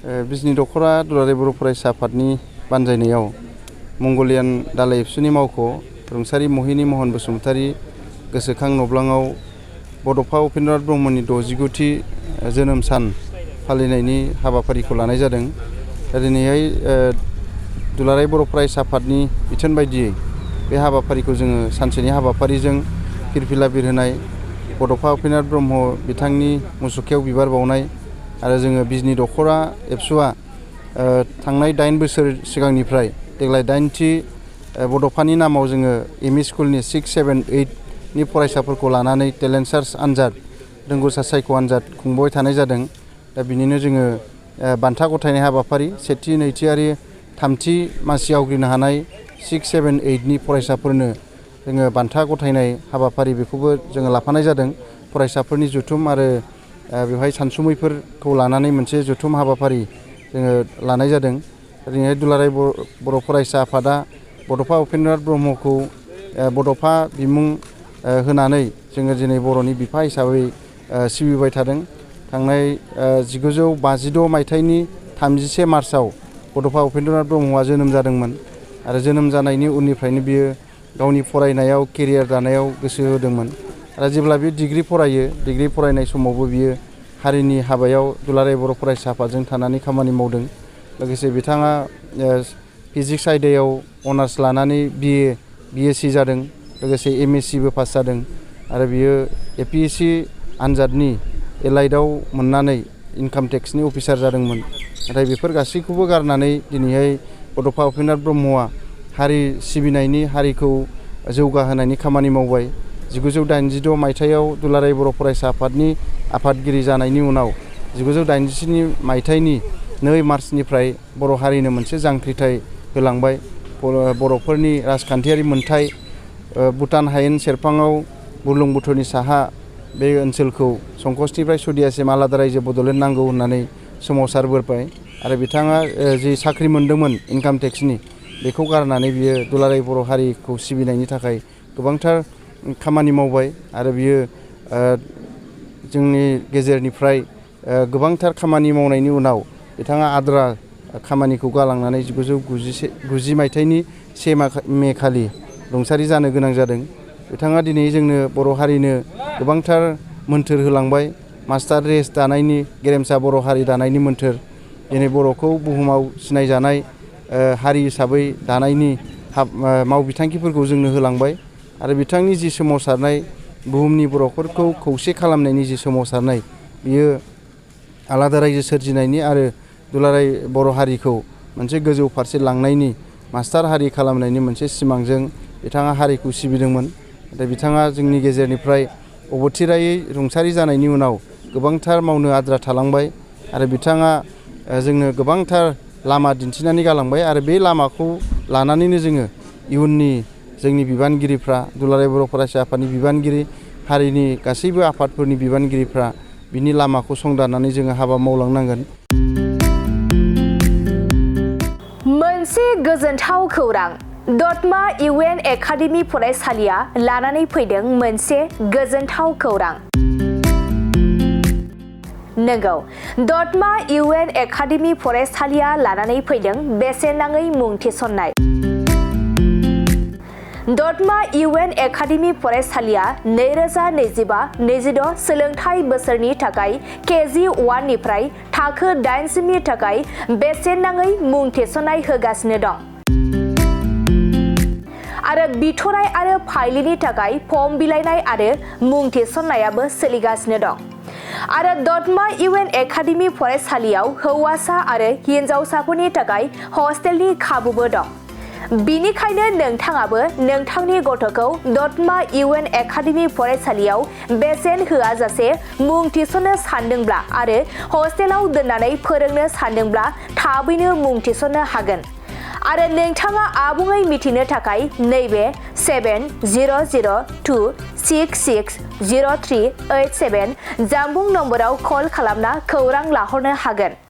बिजनि दख'रा दुलाराय बर' फरायसा आफादनि बानजायनायाव मंगलियान दालाय एबसुनि मावख' रुंसारि महिनी महन बसुमतारी गोसोखां नब्लाङाव बड'फा उपेन्द्रनाथ ब्रह्मनि 69थि जोनोम सान फालिनायनि हाबाफारिखौ लानाय जादों। दिनैहाय दुलाराय बर' फरायसा आफादनि बिथोन बायदियै बे हाबाफारिखौ जोङो सानसेनि हाबाफारिजों फिरफिला बिरहोनाय, बड'फा उपेन्द्रनाथ ब्रह्म बिथांनि मुसुखायाव बिबार बावनाय आरो जोङो बिजनि दख'रा एबसुआ थांनाय 8 बोसोर सिगांनिफ्राय देग्लाय 8थि बड'फानि नामाव जोङो एमइ स्कुलनि 6, 7, 8 नि फरायसाफोरखौ लानानै टेलेन्ट सार्च आनजाद, रोंगौसा सायख' आनजाद खुंबाय थानाय जादों। दा बिनिनो जोङो बान्था गथायनाय हाबाफारि सेथि, नैथि आरो थामथि मासि आवग्रिनो हानाय 6, 7, 8 नि फरायसाफोरनो जोङो बान्था गथायनाय हाबाफारि बेखौबो जोङो लाफानाय जादों। फरायसाफोरनि जथुम आरो बेवहाय सानसुमैफोरखौ लानानै मोनसे जथुम हाबाफारि जोङो लानाय जादों। ओरैहाय दुलाराय बर' फरायसा आफादा बड'फा उपेन्द्रनाथ ब्रह्मखौ बड'फा बिमुं होनानै जोङो दिनै बर'नि बिफा हिसाबै सिबिबाय थादों। थांनाय 1952 मायथाइनि 31 मार्चआव बड'फा उपेन्द्रनाथ ब्रह्मआ जोनोम जादोंमोन आरो जोनोम जानायनि उननिफ्रायनो बियो गावनि फरायनायाव केरियार दानायाव गोसो होदोंमोन आरो जेब्ला बियो डिग्री फरायो, डिग्री फरायनाय समावबो बियो हारिनि हाबायाव दुलाराय बर' फरायसा आफादजों थानानै खामानि मावदों। लोगोसे बिथाङा फिजिक्स आयदायाव अनार्स लानानै बिएससि जादों, लोगोसे एमएससिबो पास जादों आरो बियो एपिएससि आनजादनि एलाइटआव मोननानै इनकाम टेक्सनि अफिसार जादोंमोन। नाथाय बेफोर गासैखौबो गारनानै दिनैहाय बड'फा उपेन्द्रनाथ ब्रह्मआ हारि सिबिनायनि, हारिखौ जौगाहोनायनि खामानि मावबाय। 1986 मायथाइयाव दुलाराय बर' फरायसा आफादनि आफादगिरि जानायनि उनाव 1987 मायथाइनि 2 मार्चनिफ्राय बर' हारिनो मोनसे जांख्रिथाय होलांबाय। बर'फोरनि राजखान्थियारि मोनथाय भुटान हायेन सेरफाङाव बुरलुंबुथुरनि साहा बे ओनसोलखौ संकसनिफ्राय सुदियासिम आलादा रायजो बड'लेण्ड नांगौ होननानै सोमावसारबोबाय आरो बिथाङा जि साख्रि मोनदोंमोन इनकाम टेक्सनि, बेखौ गारनानै बियो दुलाराय बर' हारिखौ सिबिनायनि थाखाय गोबांथार खामानि मावबाय आरो बियो जोंनि गेजेरनिफ्राय गोबांथार खामानि मावनायनि उनाव बिथाङा आद्रा खामानिखौ गालांनानै 1990 मायथाइनि 1 मे खालि रुंसारि जानो गोनां जादों। बिथाङा दिनै जोंनो बर' हारिनो गोबांथार मोन्थोर होलांबाय। मास्टार रेस दानायनि, गेरेमसा बर' हारि दानायनि मोन्थोर, दिनै बर'खौ बुहुमाव सिनायजानाय हारि हिसाबै दानायनि मावबिथांखिफोरखौ जोंनो होलांबाय आरो बिथांनि जि सोमावसारनाय, बुहुमनि बर'फोरखौ खौसे खालामनायनि जि सोमावसारनाय, बियो आलादा रायजो सोरजिनायनि आरो दुलाराय बर' हारिखौ मोनसे गोजौ फारसे लांनायनि, मास्टार हारि खालामनायनि मोनसे सिमांजों बिथाङा हारिखौ सिबिदोंमोन। नाथाय बिथाङा जोंनि गेजेरनिफ्राय अबथिरायै रुंसारि जानायनि उनाव गोबांथार मावनो आद्रा थालांबाय आरो बिथाङा जोंनो गोबांथार लामा दिन्थिनानै गालांबाय आरो बे लामाखौ लानानैनो जोङो इयुननि जोंनि बिबानगिरिफ्रा, दुलाराय बर' फरायसा आफादनि बिबानगिरि, हारिनि गासैबो आफादफोरनि बिबानगिरिफ्रा बिनि लामाखौ संदाननानै जोङो हाबा मावलांनांगोन। मोनसे गोजोनथाव खौरां, दतमा इउएन एकाडेमि फरायसालिया लानानै फैदों मोनसे गोजोनथाव खौरां। नंगौ, दतमा इउएन एकाडेमि फरायसालिया लानानै फैदों बेसेन नाङै मुं थिसननाय। दतमा इउएन एकाडेमि फरायसालिया 2025-26 सोलोंथाइ बोसोरनि थाखाय केजि 1 निफ्राय थाखो 8 सिमनि थाखाय बेसेन नाङै मुं थिसननाय होगासिनो दं आरो बिथराय आरो फाइलिनि थाखाय फर्म बिलाइनाय आरो मुं थिसननायाबो सोलिगासिनो दं। आरो दतमा इउएन एकाडेमि फरायसालियाव हौवासा आरो हिनजावसाफोरनि थाखाय हस्टेलनि खाबुबो दं। बिनिखायनो नोंथाङाबो नोंथांनि गथ'खौ दतमा इउएन एकाडेमि फरायसालियाव बेसेन होआजासे मुं थिसननो सानदोंब्ला आरो हस्टेलाव दोननानै फोरोंनो सानदोंब्ला थाबैनो मुं थिसननो हागोन। आरो नोंथाङा आबुङै मिथिनो थाखाय नैबे 7002660387 जानबुं नम्बराव कल खालामना खौरां लाहरनो हागोन।